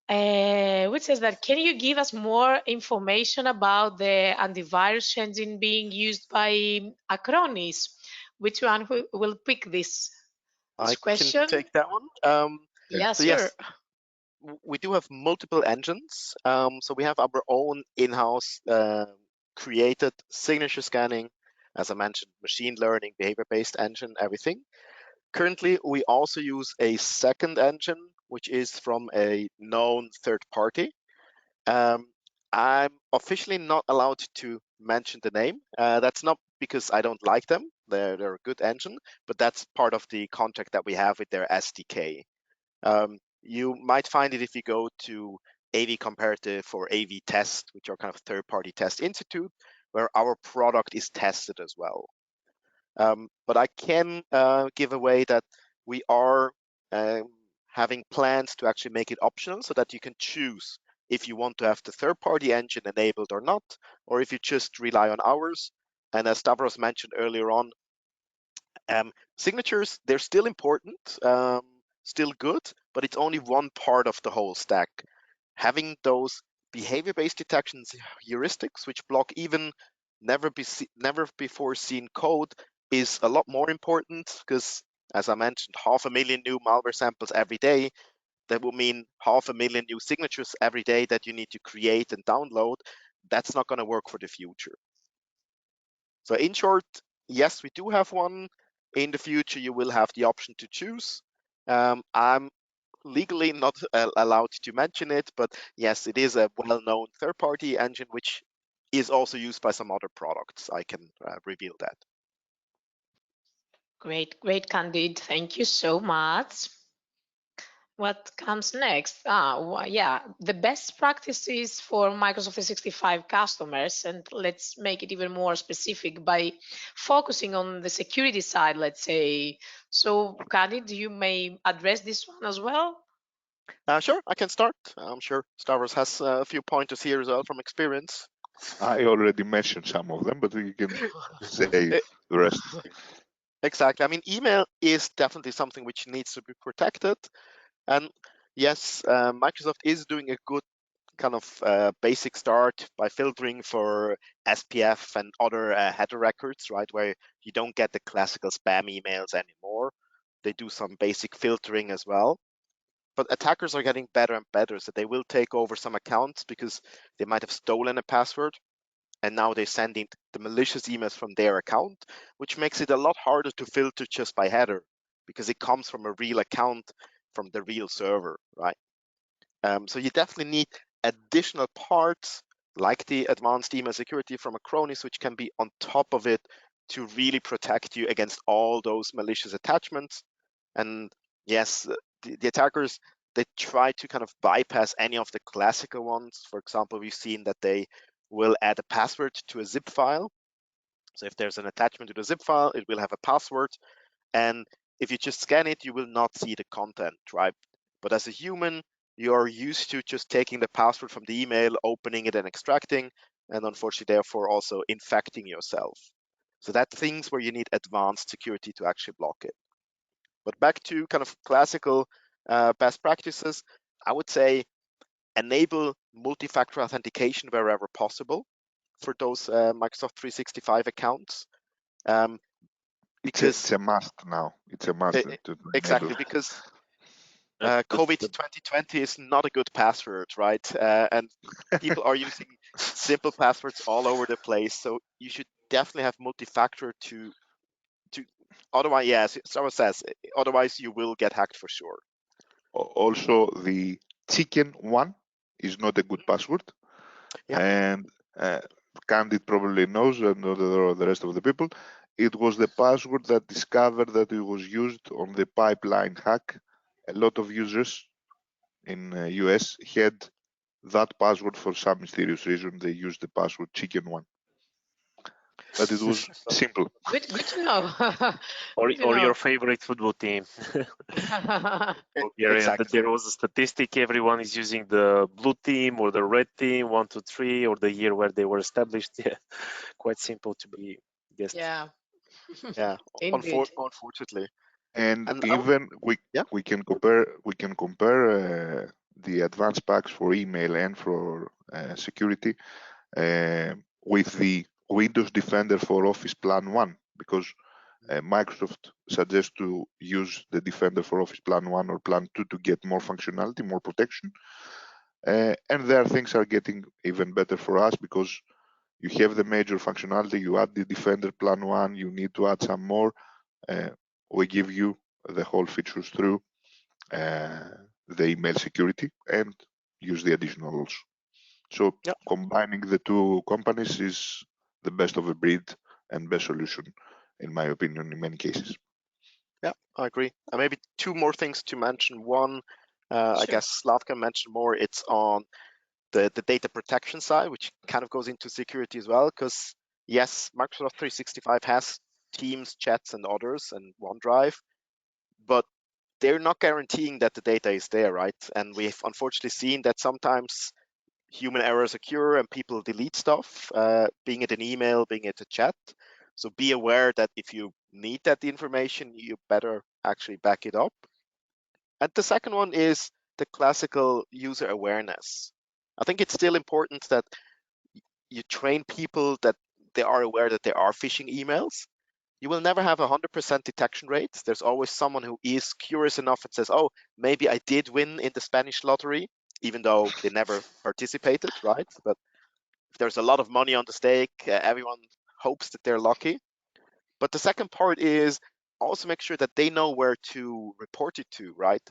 Which says that, can you give us more information about the antivirus engine being used by Acronis? Which one will pick this question? I can take that one. Yeah, So sure. yes, we do have multiple engines. So we have our own in-house created signature scanning, as I mentioned, machine learning, behavior-based engine, everything. Currently, we also use a second engine, which is from a known third party. I'm officially not allowed to mentioned the name. That's not because I don't like them. They're a good engine, but that's part of the contract that we have with their SDK. You might find it if you go to AV Comparative or AV Test, which are kind of third-party test institute, where our product is tested as well. But I can give away that we are having plans to actually make it optional so that you can choose if you want to have the third-party engine enabled or not, or if you just rely on ours. And as Stavros mentioned earlier on, signatures, they're still important, still good, but it's only one part of the whole stack. Having those behavior-based detections heuristics, which block even never before seen code, is a lot more important because, as I mentioned, 500,000 new malware samples every day. That will mean 500,000 new signatures every day that you need to create and download. That's not going to work for the future. So in short, yes, we do have one. In the future, you will have the option to choose. I'm legally not allowed to mention it, but yes, it is a well-known third-party engine, which is also used by some other products. I can reveal that. Great, great, Candid. Thank you so much. What comes next? Yeah, the best practices for Microsoft 365 customers, and let's make it even more specific by focusing on the security side, let's say. So, Candid, you may address this one as well. Sure, I can start. I'm sure Stavros has a few pointers here as well from experience. I already mentioned some of them, but you can say the rest. Exactly. I mean, email is definitely something which needs to be protected. And yes, Microsoft is doing a good kind of basic start by filtering for SPF and other header records, right, where you don't get the classical spam emails anymore. They do some basic filtering as well. But attackers are getting better and better, so they will take over some accounts because they might have stolen a password, and now they're sending the malicious emails from their account, which makes it a lot harder to filter just by header because it comes from a real account from the real server, right? So you definitely need additional parts like the advanced email security from Acronis, which can be on top of it to really protect you against all those malicious attachments. And yes, the attackers, they try to kind of bypass any of the classical ones. For example, we've seen that they will add a password to a zip file. So if there's an attachment to the zip file, it will have a password. And if you just scan it, you will not see the content, right? But as a human, you're used to just taking the password from the email, opening it and extracting, and unfortunately, therefore, also infecting yourself. So that's things where you need advanced security to actually block it. But back to kind of classical best practices, I would say enable multi-factor authentication wherever possible for those Microsoft 365 accounts. It's a must now. It's a must to Exactly, enable. because COVID 2020 is not a good password, right? And people are using simple passwords all over the place. So you should definitely have multi-factor to otherwise, yes, someone says, otherwise you will get hacked for sure. Also, the chicken one is not a good password. Yeah. And Candid probably knows, and the rest of the people, it was the password that discovered that it was used on the pipeline hack. A lot of users in US had that password for some mysterious reason. They used the password chicken one, but it was simple. Good to know. Or Good to know. your favorite football team. Bulgaria, Exactly. that there was a statistic, everyone is using the blue team or the red team, 1, 2, 3, or the year where they were established. Yeah, quite simple to be guessed. Yeah. Yeah, Indeed. unfortunately. And And even yeah, we can compare the advanced packs for email and for security with the Windows Defender for Office Plan 1, because Microsoft suggests to use the Defender for Office Plan 1 or Plan 2 to get more functionality, more protection. And there things are getting even better for us because you have the major functionality, you add the Defender Plan 1, you need to add some more. We give you the whole features through the email security and use the additional also. So yeah, combining the two companies is the best of a breed and best solution, in my opinion, in many cases. Yeah, I agree. And maybe two more things to mention. One, I Sure. guess Slavka mentioned more, it's on the data protection side, which kind of goes into security as well, because yes, Microsoft 365 has Teams, chats, and others, and OneDrive, but they're not guaranteeing that the data is there, right? And we've unfortunately seen that sometimes human errors occur and people delete stuff, being it an email, being it a chat. So be aware that if you need that information, you better actually back it up. And the second one is the classical user awareness. I think it's still important that you train people that they are aware that there are phishing emails. You will never have 100% detection rates. There's always someone who is curious enough and says, oh, maybe I did win in the Spanish lottery, even though they never participated, right? But if there's a lot of money on the stake, everyone hopes that they're lucky. But the second part is also make sure that they know where to report it to, right?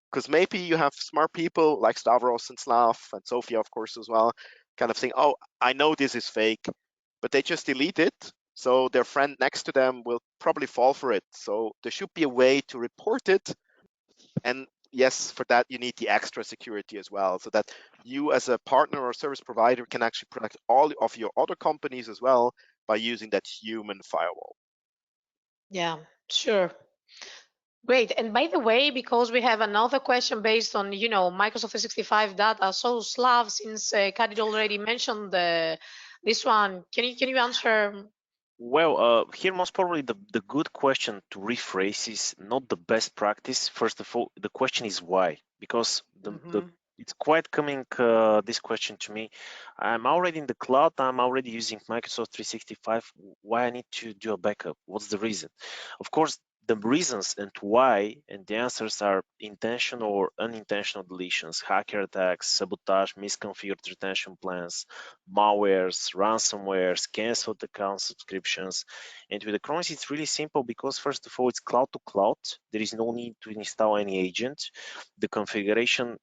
Because maybe you have smart people like Stavros and Slav and Sophia, of course, as well, kind of saying, oh, I know this is fake, but they just delete it. So their friend next to them will probably fall for it. So there should be a way to report it. And yes, for that, you need the extra security as well, so that you as a partner or service provider can actually protect all of your other companies as well by using that human firewall. Yeah, sure. Great. And by the way, because we have another question based on, Microsoft 365 data, so Slav, since Kadid already mentioned this one, can you answer? Well, here most probably the good question to rephrase is not the best practice. First of all, the question is why, because the Mhm. it's quite coming this question to me. I'm already in the cloud. I'm already using Microsoft 365. Why I need to do a backup? What's the reason? Of course, the reasons and why and the answers are intentional or unintentional deletions, hacker attacks, sabotage, misconfigured retention plans, malwares, ransomwares, canceled account subscriptions. And with Acronis, it's really simple because first of all, it's cloud to cloud. There is no need to install any agent. The configuration,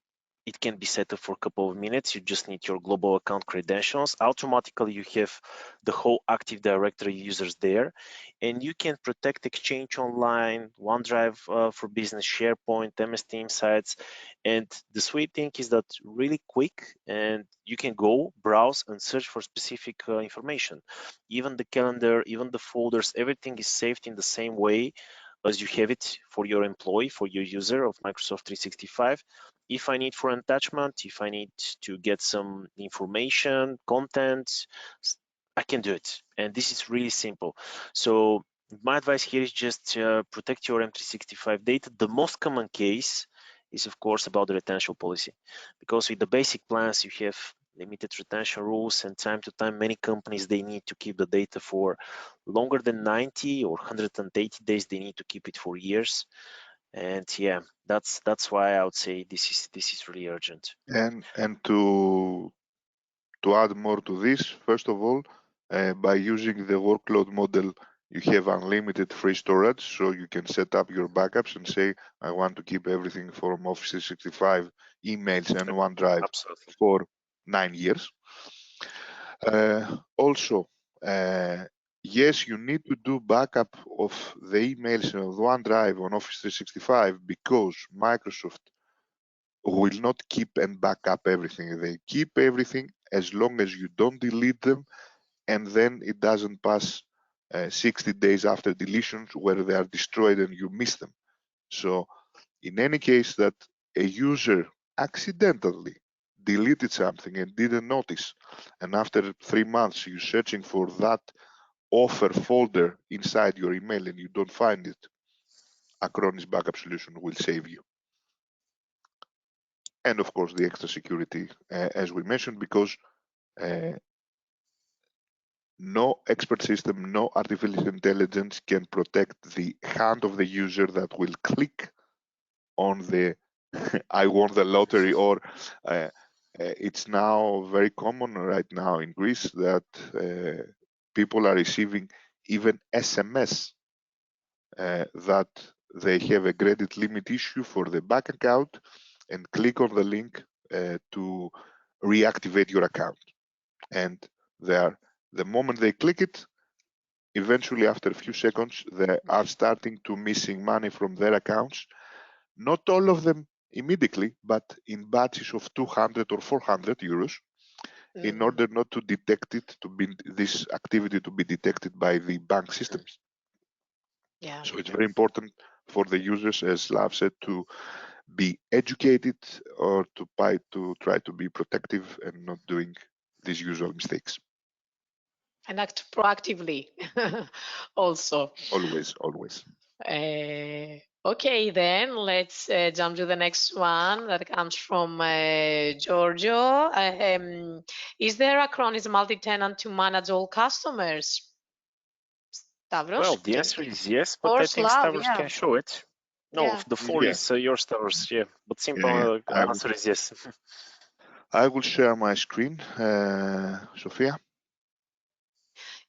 it can be set up for a couple of minutes. You just need your global account credentials. Automatically, you have the whole Active Directory users there, and you can protect Exchange Online, OneDrive for Business, SharePoint, MS Team sites. And the sweet thing is that really quick, and you can go browse and search for specific information. Even the calendar, even the folders, everything is saved in the same way as you have it for your employee, for your user of Microsoft 365. If I need for an attachment, if I need to get some information, content, I can do it. And this is really simple. So my advice here is just protect your M365 data. The most common case is of course about the retention policy, because with the basic plans you have limited retention rules, and time to time many companies, they need to keep the data for longer than 90 or 180 days. They need to keep it for years. And yeah, that's why I would say this is really urgent. And to add more to this, first of all, by using the workload model, you have unlimited free storage, so you can set up your backups and say, I want to keep everything from Office 365 emails and OneDrive Absolutely. for 9 years. Also, yes, you need to do backup of the emails of OneDrive on Office 365 because Microsoft will not keep and back up everything. They keep everything as long as you don't delete them, and then it doesn't pass 60 days after deletions where they are destroyed and you miss them. So in any case that a user accidentally deleted something and didn't notice, and after 3 months you're searching for that offer folder inside your email and you don't find it, Acronis backup solution will save you. And of course the extra security, as we mentioned, because no expert system, no artificial intelligence can protect the hand of the user that will click on the I won the lottery, or it's now very common right now in Greece that people are receiving even SMS that they have a credit limit issue for the bank account and click on the link to reactivate your account. And the moment they click it, eventually after a few seconds, they are starting to missing money from their accounts. Not all of them immediately, but in batches of 200 or 400 euros, in order not to detect it, to be this activity to be detected by the bank systems. Yeah. So it's very important for the users, as Lav said, to be educated or to try to be protective and not doing these usual mistakes. And act proactively also. Always, always. Okay, then let's jump to the next one that comes from Giorgio. Is there Acronis multi-tenant to manage all customers? Stavros? Well, the answer is yes, but Or I think Slav, Stavros yeah. can show it. No, Yeah. the floor Yeah. is your Stavros, yeah. But simple Yeah. answer is yes. I will share my screen, Sophia.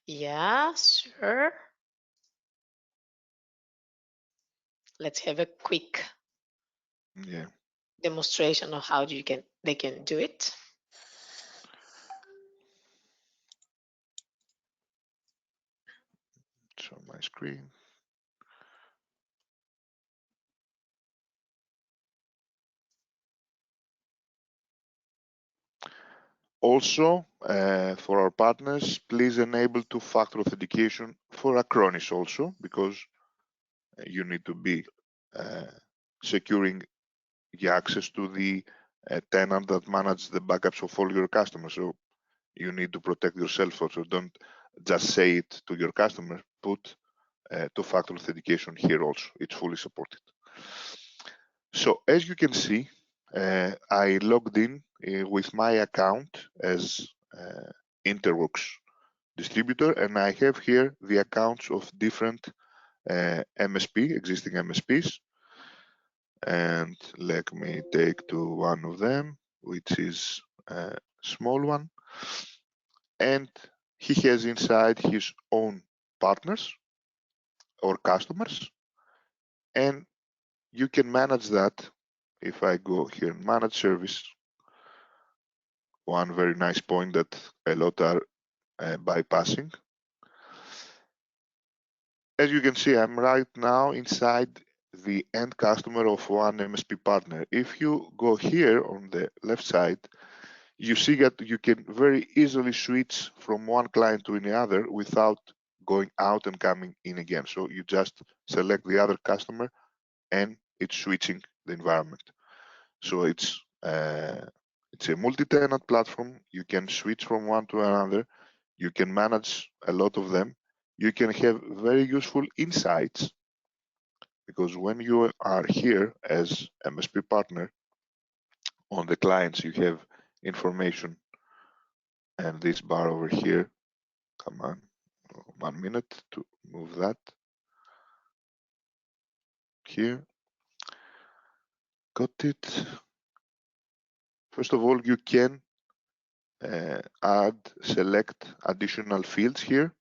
Yeah, sure. Let's have a quick demonstration of how they can do it. Show my screen. Also, for our partners, please enable two-factor authentication for Acronis also, because you need to be securing the access to the tenant that manages the backups of all your customers. So you need to protect yourself also. Don't just say it to your customer, put two-factor authentication here also. It's fully supported. So as you can see, I logged in with my account as interworks distributor, and I have here the accounts of different MSP, existing MSPs. And let me take to one of them, which is a small one. And he has inside his own partners or customers, and you can manage that. If I go here and manage service, one very nice point that a lot are bypassing. As you can see, I'm right now inside the end customer of one MSP partner. If you go here on the left side, you see that you can very easily switch from one client to another without going out and coming in again. So you just select the other customer and it's switching the environment. So it's a multi-tenant platform. You can switch from one to another. You can manage a lot of them. You can have very useful insights, because when you are here as MSP partner on the clients, you have information, and this bar over here, come on, 1 minute to move that here. Got it. First of all, you can select additional fields here.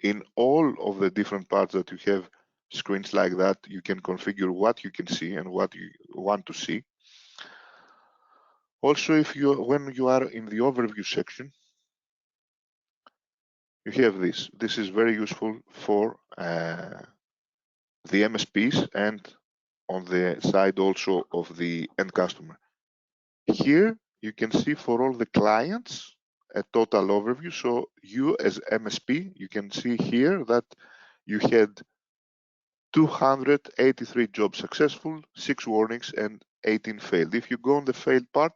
In all of the different parts that you have screens like that, you can configure what you can see and what you want to see. Also, when you are in the overview section, you have this. This is very useful for the MSPs and on the side also of the end customer. Here you can see for all the clients a total overview. So you as MSP, you can see here that you had 283 jobs successful, 6 warnings, and 18 failed. If you go on the failed part,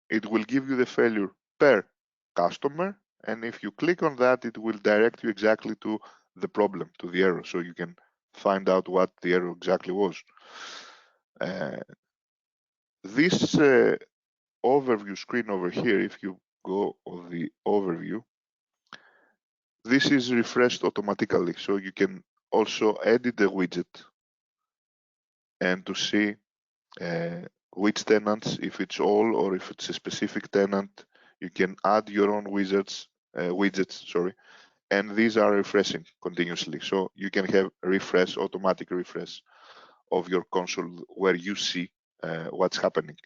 it will give you the failure per customer, and if you click on that, it will direct you exactly to the problem, to the error, so you can find out what the error exactly was. This overview screen over here, if you go on the overview, this is refreshed automatically, so you can also edit the widget and to see which tenants, if it's all or if it's a specific tenant, you can add your own widgets, and these are refreshing continuously. So you can have automatic refresh of your console where you see what's happening.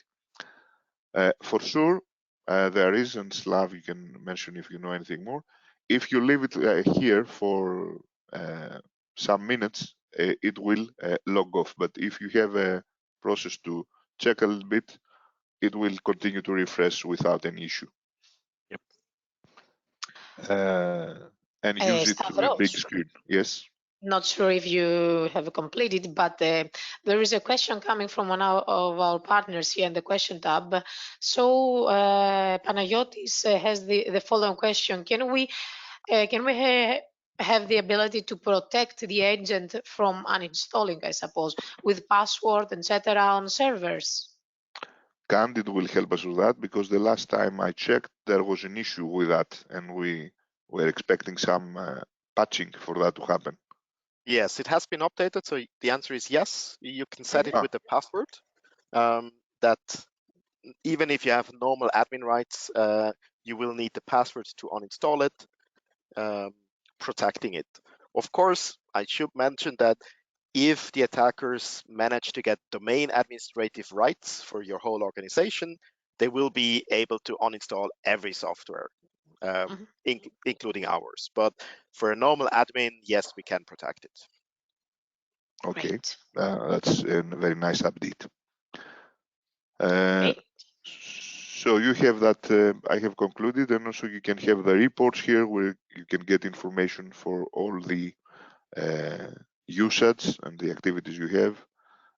For sure, there is, and Slav, you can mention if you know anything more. If you leave it here for some minutes, it will log off. But if you have a process to check a little bit, it will continue to refresh without any issue. Yep. And use it to a big Stavros, screen. Yes. not sure if you have completed, but there is a question coming from one of our partners here in the question tab. So Panayotis has the following question: Can we have the ability to protect the agent from uninstalling, I suppose, with password, etc. on servers? Candid will help us with that, because the last time I checked, there was an issue with that, and we were expecting some patching for that to happen. Yes, it has been updated. So the answer is yes. You can set it with the password. That even if you have normal admin rights, you will need the password to uninstall it, protecting it. Of course, I should mention that if the attackers manage to get domain administrative rights for your whole organization, they will be able to uninstall every software, including ours. But for a normal admin, yes, we can protect it. Okay, that's a very nice update. So you have that, I have concluded, and also you can have the reports here where you can get information for all the usage and the activities you have,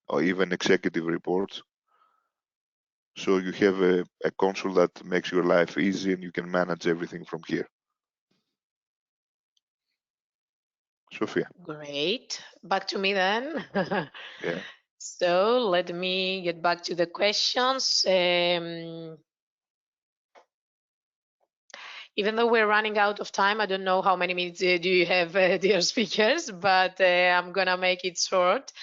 or even executive reports. So you have a console that makes your life easy, and you can manage everything from here. Sophia. Great. Back to me then. Yeah. So let me get back to the questions. Even though we're running out of time, I don't know how many minutes do you have, dear speakers, but I'm gonna make it short.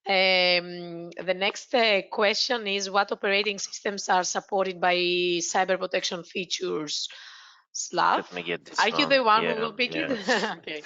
The next question is, what operating systems are supported by cyber protection features? Slav, Let me get this are you one. the one who Yeah, will pick yeah. it? Okay.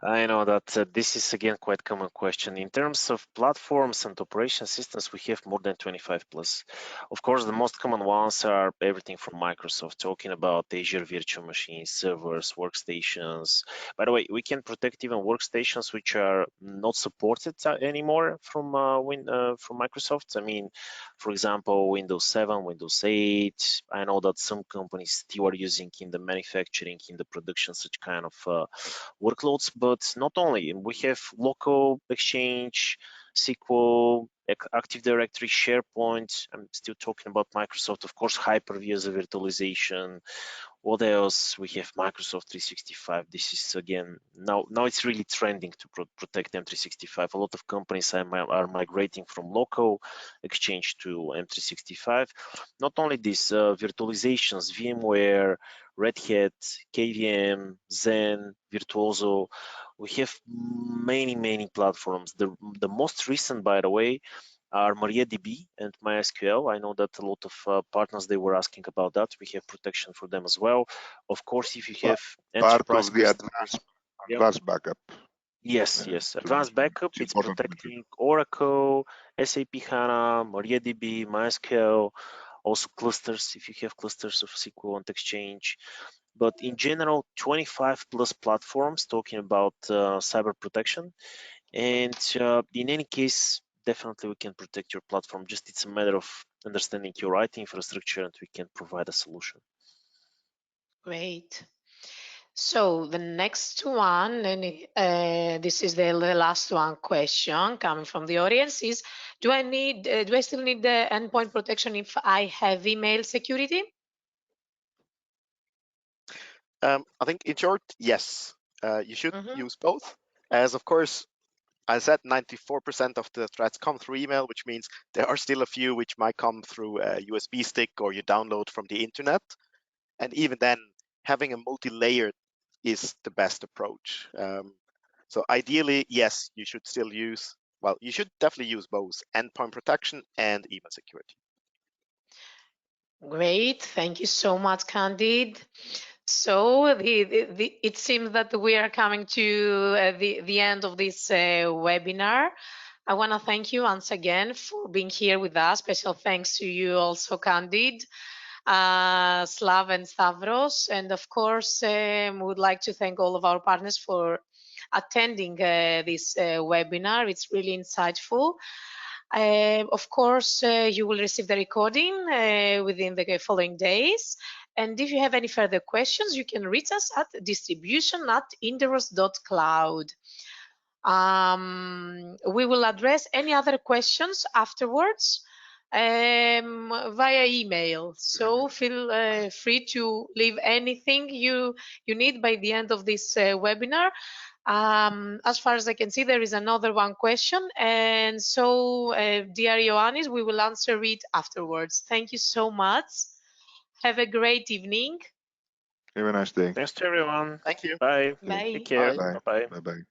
I know that this is again quite common question. In terms of platforms and operation systems, we have more than 25 plus. Of course, the most common ones are everything from Microsoft, talking about Azure virtual machines, servers, workstations. By the way, we can protect even workstations which are not supported anymore from Microsoft. I mean, for example, Windows 7, Windows 8. I know that some companies still are using in the manufacturing, in the production, such kind of workloads, but not only. We have local Exchange, SQL, Active Directory, SharePoint. I'm still talking about Microsoft, of course, Hyper-V as a virtualization. What else? We have Microsoft 365. This is again now it's really trending to protect M365. A lot of companies are migrating from local Exchange to M365. Not only this, virtualizations, VMware, Red Hat, KVM, Zen, Virtuoso. We have many platforms. The most recent, by the way, are MariaDB and MySQL. I know that a lot of partners, they were asking about that. We have protection for them as well. Of course, if you have Part enterprise of the customers, advanced backup. yes, advanced backup, it's protecting Oracle, SAP HANA, MariaDB, MySQL, also clusters, if you have clusters of SQL and Exchange. But in general, 25 plus platforms talking about cyber protection. And in any case, definitely we can protect your platform. Just it's a matter of understanding your IT infrastructure, and we can provide a solution. Great. So the next one, and this is the last one question coming from the audience, is: do I still need the endpoint protection if I have email security? I think in short, yes, you should use both. As of course, I said 94% of the threats come through email, which means there are still a few which might come through a USB stick or you download from the internet. And even then, having a multi-layer is the best approach. So ideally, yes, you should still use, well, you should definitely use both endpoint protection and email security. Great, thank you so much, Candid. So it seems that we are coming to the end of this webinar. I want to thank you once again for being here with us. Special thanks to you also, Candid. Slav and Stavros. And of course, we would like to thank all of our partners for attending this webinar. It's really insightful. Of course, you will receive the recording within the following days. And if you have any further questions, you can reach us at distribution@interworks.cloud. We will address any other questions afterwards via email. So feel free to leave anything you need by the end of this webinar. As far as I can see, there is another one question. And so, dear Ioannis, we will answer it afterwards. Thank you so much. Have a great evening. Have a nice day. Thanks to everyone. Thank you. Bye. Bye. Take care. Bye. Bye-bye. Bye bye.